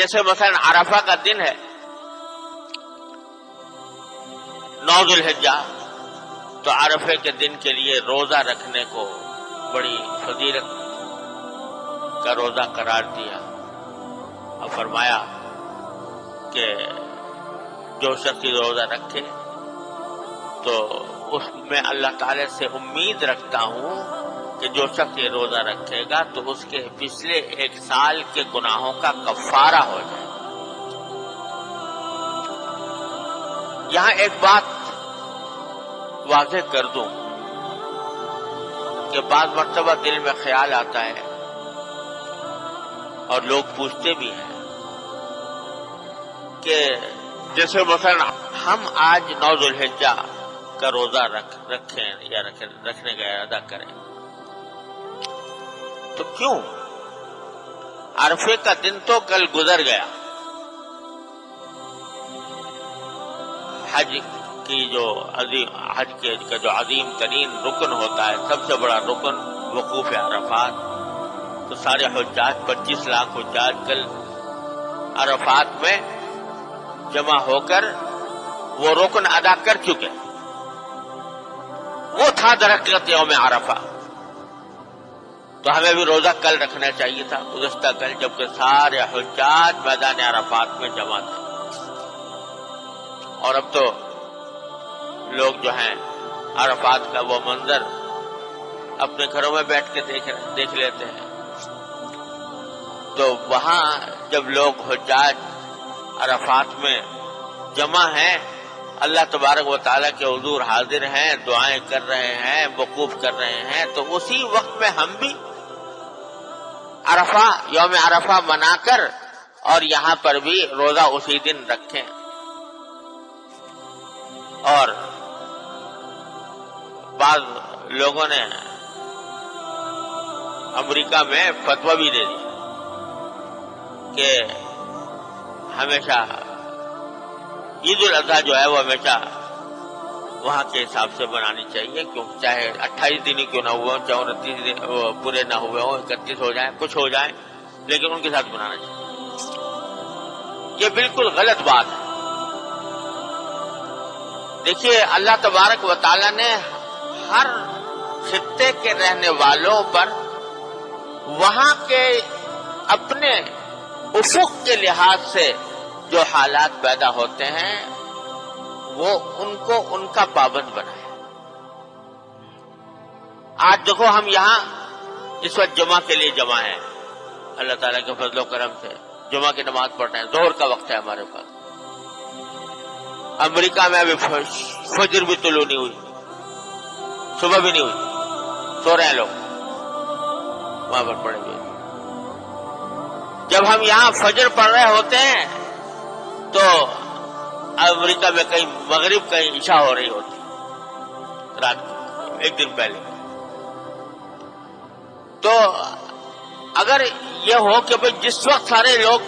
جیسے مثلا عرفہ کا دن ہے 9 ذی الحجہ، تو عرفے کے دن کے لیے روزہ رکھنے کو بڑی فضیلت کا روزہ قرار دیا اور فرمایا کہ جو شخص روزہ رکھے تو اس میں اللہ تعالی سے امید رکھتا ہوں کہ جو شخص یہ روزہ رکھے گا تو اس کے پچھلے 1 سال کے گناہوں کا کفارہ ہو جائے. یہاں ایک بات واضح کر دوں کہ بعض مرتبہ دل میں خیال آتا ہے اور لوگ پوچھتے بھی ہیں کہ جیسے مثلا ہم آج 9 ذی الحجہ کا روزہ رکھیں یا رکھنے کا ارادہ کریں تو کیوں؟ عرفے کا دن تو کل گزر گیا. حج کی جو حج کا جو عظیم ترین رکن ہوتا ہے، سب سے بڑا رکن وقوف عرفات، تو سارے حجاج 25 لاکھ حجاج کل عرفات میں جمع ہو کر وہ رکن ادا کر چکے. وہ تھا درحقیقت یوم عرفہ. تو ہمیں بھی روزہ کل رکھنا چاہیے تھا، گزشتہ کل، جبکہ سارے حجاج میدان عرفات میں جمع تھے. اور اب تو لوگ جو ہیں عرفات کا وہ منظر اپنے گھروں میں بیٹھ کے دیکھ لیتے ہیں. تو وہاں جب لوگ حجاج عرفات میں جمع ہیں، اللہ تبارک و تعالیٰ کے حضور حاضر ہیں، دعائیں کر رہے ہیں، وقوف کر رہے ہیں، تو اسی وقت میں ہم بھی عرفہ، یوم عرفہ منا کر اور یہاں پر بھی روزہ اسی دن رکھیں. اور بعض لوگوں نے امریکہ میں فتویٰ بھی دے دیا کہ ہمیشہ عید الاضحیٰ جو ہے وہ ہمیشہ وہاں کے حساب سے بنانی چاہیے، کیونکہ چاہے 28 دن ہی کیوں نہ ہوئے ہوں، چاہے 29 دن پورے نہ ہوئے ہوں، 31 ہو جائیں، کچھ ہو جائیں، لیکن ان کے ساتھ بنانا چاہیے. یہ بالکل غلط بات ہے. دیکھیے اللہ تبارک و تعالیٰ نے ہر خطے کے رہنے والوں پر وہاں کے اپنے افق کے لحاظ سے جو حالات پیدا ہوتے ہیں وہ ان کو ان کا پابند بنائے. آج دیکھو ہم یہاں اس وقت جمعہ کے لیے جمع ہیں، اللہ تعالیٰ کے فضل و کرم سے جمعہ کی نماز پڑھ رہے ہیں، ظہر کا وقت ہے ہمارے پاس. امریکہ میں ابھی فجر بھی طلوع نہیں ہوئی، صبح بھی نہیں ہوئی، سو رہے ہیں لوگ وہاں پر پڑے ہوئے. جب ہم یہاں فجر پڑھ رہے ہوتے ہیں تو امریکہ میں کہیں مغرب کہیں عشاء ہو رہی ہوتی رات کو، ایک دن پہلے. تو اگر یہ ہو کہ بھئی جس وقت سارے لوگ،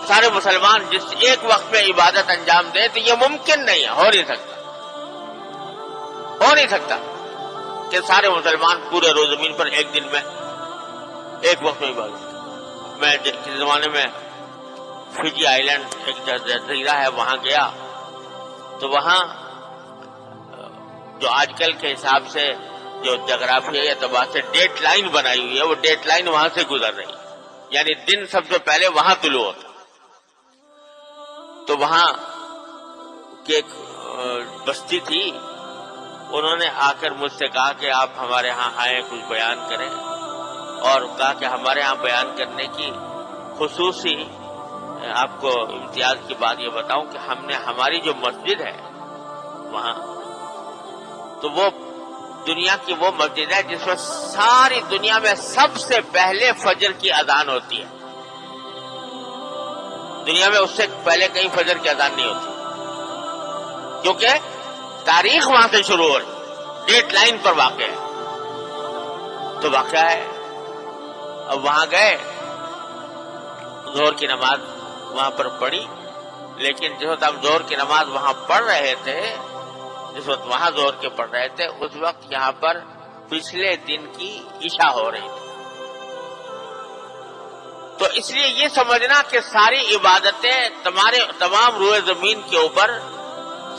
سارے مسلمان جس ایک وقت میں عبادت انجام دیں، تو یہ ممکن نہیں ہے، ہو نہیں سکتا کہ سارے مسلمان پورے روز زمین پر ایک دن میں ایک وقت میں عبادت. میں کسی زمانے میں فجی آئی لینڈ ایک جزیرہ ہے وہاں گیا تو وہاں جو آج کل کے حساب سے جو جغرافیائی اعتبار سے ڈیٹ لائن بنائی ہوئی ہے، وہ ڈیٹ لائن وہاں سے گزر رہی ہے، یعنی دن سب سے پہلے وہاں طلوع ہوتا. تو وہاں کی ایک بستی تھی، انہوں نے آ کر مجھ سے کہا کہ آپ ہمارے ہاں آئیں، کچھ بیان کریں. اور کہا کہ ہمارے ہاں بیان کرنے کی خصوصی آپ کو امتیاز کی بات یہ بتاؤں کہ ہم نے ہماری جو مسجد ہے وہاں، تو وہ دنیا کی وہ مسجد ہے جس میں ساری دنیا میں سب سے پہلے فجر کی اذان ہوتی ہے. دنیا میں اس سے پہلے کہیں فجر کی اذان نہیں ہوتی، کیونکہ تاریخ وہاں سے شروع ہو رہی، ڈیٹ لائن پر واقع ہے. تو واقعہ ہے اب وہاں گئے، ظہر کی نماز وہاں پر پڑھی، لیکن جس وقت ہم ظہر کی نماز وہاں پڑھ رہے تھے، جس وقت وہاں ظہر کے پڑھ رہے تھے، اس وقت یہاں پر پچھلے دن کی عشاء ہو رہی تھی. تو اس لیے یہ سمجھنا کہ ساری عبادتیں تمام روئے زمین کے اوپر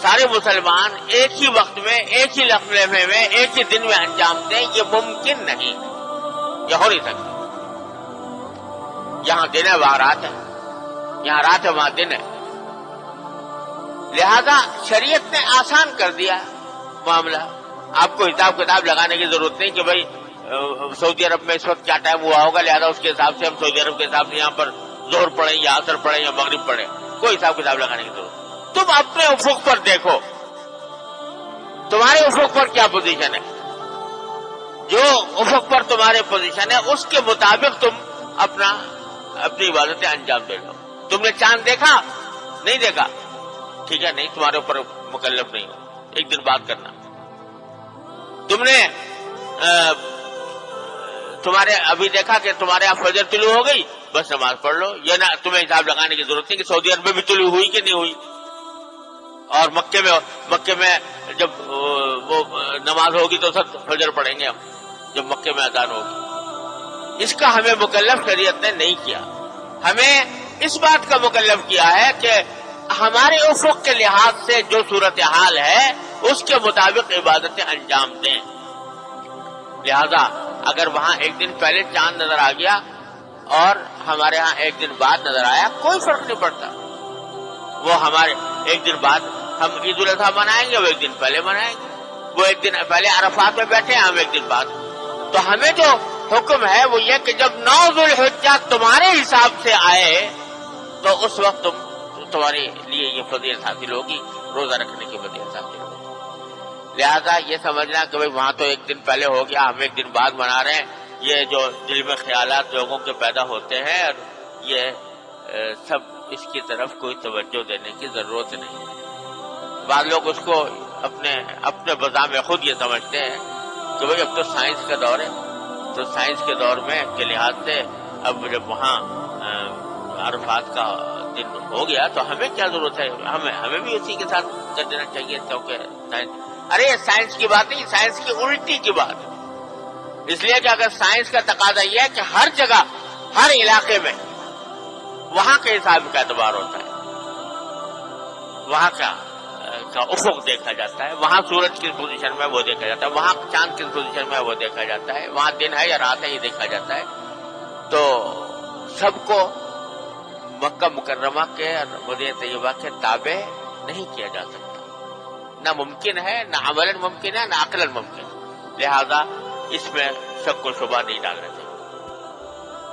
سارے مسلمان ایک ہی وقت میں، ایک ہی لمحے میں، ایک ہی دن میں انجام دیں، یہ ممکن نہیں، یہ ہو نہیں سکتا۔ یہاں دن ہے وہاں رات ہے، یہاں رات ہے وہاں دن ہے، لہذا شریعت نے آسان کر دیا معاملہ۔ آپ کو حساب کتاب لگانے کی ضرورت نہیں کہ بھائی سعودی عرب میں اس وقت کیا ٹائم ہوا ہوگا، لہذا اس کے حساب سے ہم سعودی عرب کے حساب سے یہاں پر ظہر پڑھیں یا عصر پڑھیں یا مغرب پڑھیں، کوئی حساب کتاب لگانے کی ضرورت نہیں۔ تم اپنے افق پر دیکھو، تمہارے افق پر کیا پوزیشن ہے، جو افق پر تمہارے پوزیشن ہے اس کے مطابق تم اپنی عبادتیں انجام دے دو۔ تم نے چاند دیکھا؟ نہیں دیکھا، ٹھیک ہے، نہیں تمہارے اوپر مکلف نہیں ہو، ایک دن بات کرنا۔ تم نے تمہارے ابھی دیکھا کہ تمہارے یہاں فجر طلوع ہو گئی، بس نماز پڑھ لو، یہ نہ تمہیں حساب لگانے کی ضرورت نہیں کہ سعودی عرب میں بھی طلوع ہوئی کہ نہیں ہوئی، اور مکے میں جب وہ نماز ہوگی تو سب فجر پڑھیں گے ہم جب مکے میں اذان ہوگی۔ اس کا ہمیں مکلف شریعت نے نہیں کیا، ہمیں اس بات کا مکلف کیا ہے کہ ہمارے افق کے لحاظ سے جو صورتحال ہے اس کے مطابق عبادتیں انجام دیں۔ لہذا اگر وہاں ایک دن پہلے چاند نظر آ گیا اور ہمارے ہاں ایک دن بعد نظر آیا، کوئی فرق نہیں پڑتا، وہ ہمارے ایک دن بعد ہم عید الاضحیٰ منائیں گے، وہ ایک دن پہلے منائیں گے، وہ ایک دن پہلے عرفات میں بیٹھے ہیں، ہم ایک دن بعد۔ تو ہمیں جو حکم ہے وہ یہ کہ جب 9 ذوالحجہ تمہارے حساب سے آئے تو اس وقت تمہارے لیے یہ فضیلت حاصل ہوگی، روزہ رکھنے کی فضیلت حاصل ہوگی۔ لہذا یہ سمجھنا کہ بھئی وہاں تو ایک دن پہلے ہو گیا، ہم ایک دن بعد منا رہے ہیں، یہ جو دل میں خیالات لوگوں کے پیدا ہوتے ہیں، اور یہ سب اس کی طرف کوئی توجہ دینے کی ضرورت نہیں۔ بعض لوگ اس کو اپنے بذا میں خود یہ سمجھتے ہیں کہ بھئی اب تو سائنس کا دور ہے، تو سائنس کے دور میں کے لحاظ سے اب جب وہاں عرفات کا دن ہو گیا تو ہمیں کیا ضرورت ہے، ہمیں بھی اسی کے ساتھ کر دینا چاہیے، کیونکہ ارے سائنس کی بات نہیں، سائنس کی الٹی کی بات ہے۔ اس لیے کہ اگر سائنس کا تقاضا یہ ہے کہ ہر جگہ ہر علاقے میں وہاں کے حساب کا اعتبار ہوتا ہے، وہاں کا افق دیکھا جاتا ہے، وہاں سورج کس پوزیشن میں وہ دیکھا جاتا ہے، وہاں چاند کس پوزیشن میں وہ دیکھا جاتا ہے، وہاں دن ہے یا رات ہے یہ دیکھا جاتا ہے، تو سب کو مکہ مکرمہ کے اور مدینہ طیبہ کے تابع نہیں کیا جا سکتا، نہ ممکن ہے، نہ عملاً ممکن ہے، نہ عقلاً ممکن ہے، لہذا اس میں شک و شبہ نہیں ڈالنا چاہیے۔